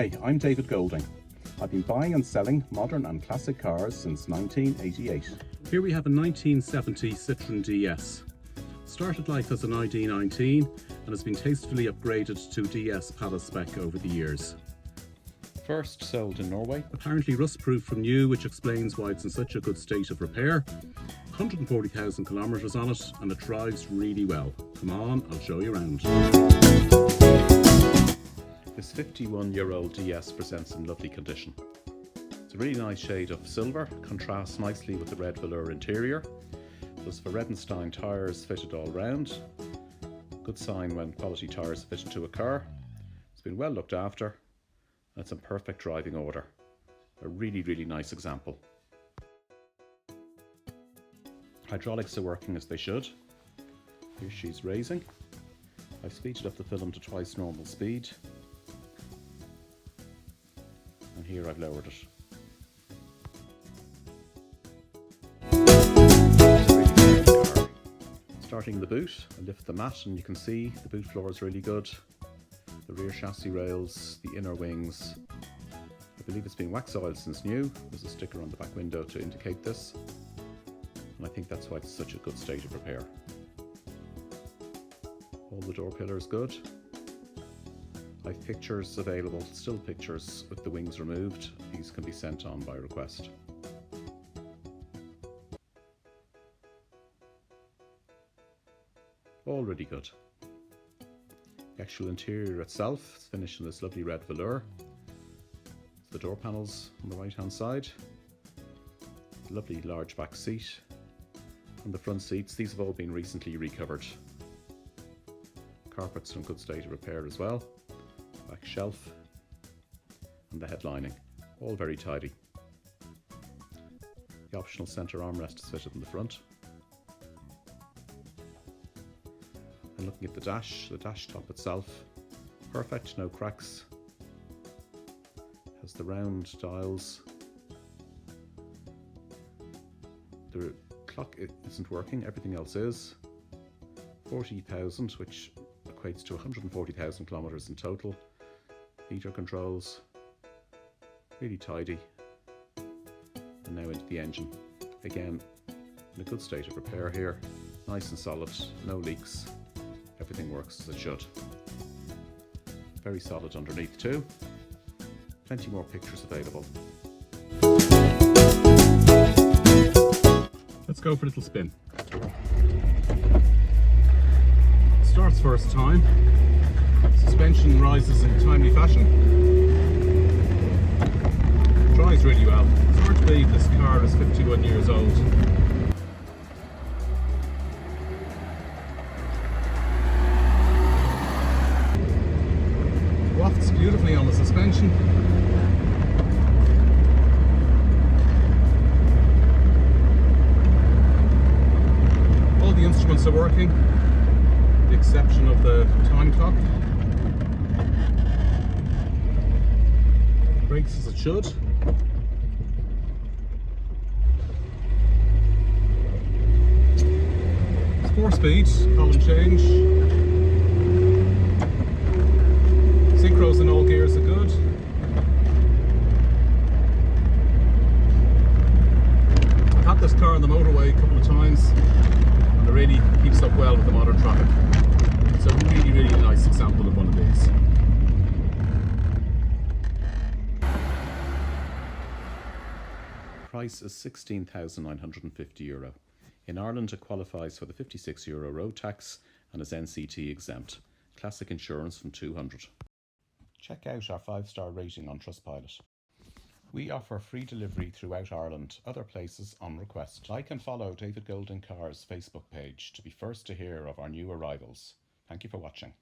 Hi, I'm David Golding. I've been buying and selling modern and classic cars since 1988. Here we have a 1970 Citroen Ds. Started life as an ID19 and has been tastefully upgraded to DS Pallas spec over the years. First sold in Norway. Apparently rust-proof from new, which explains why it's in such a good state of repair. 140,000 kilometres on it and it drives really well. Come on, I'll show you around. This 51-year-old DS presents in lovely condition. It's a really nice shade of silver, contrasts nicely with the red velour interior. There's Veredestein tyres fitted all round. Good sign when quality tyres fit into a car. It's been well looked after and it's in perfect driving order. A really, really nice example. Hydraulics are working as they should. Here she's raising. I've speeded up the film to twice normal speed. And here I've lowered it. Starting the boot, I lift the mat and you can see the boot floor is really good. The rear chassis rails, the inner wings. I believe it's been wax oiled since new. There's a sticker on the back window to indicate this. And I think that's why it's such a good state of repair. All the door pillars good. I've pictures available, still pictures with the wings removed. These can be sent on by request. All really good. The actual interior itself is finished in this lovely red velour. The door panels on the right hand side. Lovely large back seat. And the front seats, these have all been recently recovered. Carpets in good state of repair as well. Back shelf and the headlining, all very tidy. The optional centre armrest is fitted in the front. And looking at the dash top itself, perfect, no cracks. Has the round dials. The clock isn't working, everything else is. 40,000, which equates to 140,000 kilometres in total. Heater controls, really tidy. And now into the engine. Again, in a good state of repair here. Nice and solid, no leaks. Everything works as it should. Very solid underneath too. Plenty more pictures available. Let's go for a little spin. Starts first time. Suspension rises in timely fashion. Drives really well. It's hard to believe this car is 51 years old. Wafts beautifully on the suspension. All the instruments are working, with the exception of the time clock. Brakes as it should. It's 4-speed, column change. Synchros in all gears are good. I've had this car on the motorway a couple of times and it really keeps up well with the modern traffic. It's a really, really nice example of one of these. Price is €16,950. In Ireland it qualifies for the €56 road tax and is NCT exempt. Classic insurance from €200. Check out our 5-star rating on Trustpilot. We offer free delivery throughout Ireland, other places on request. Like and follow David Golding Cars Facebook page to be first to hear of our new arrivals. Thank you for watching.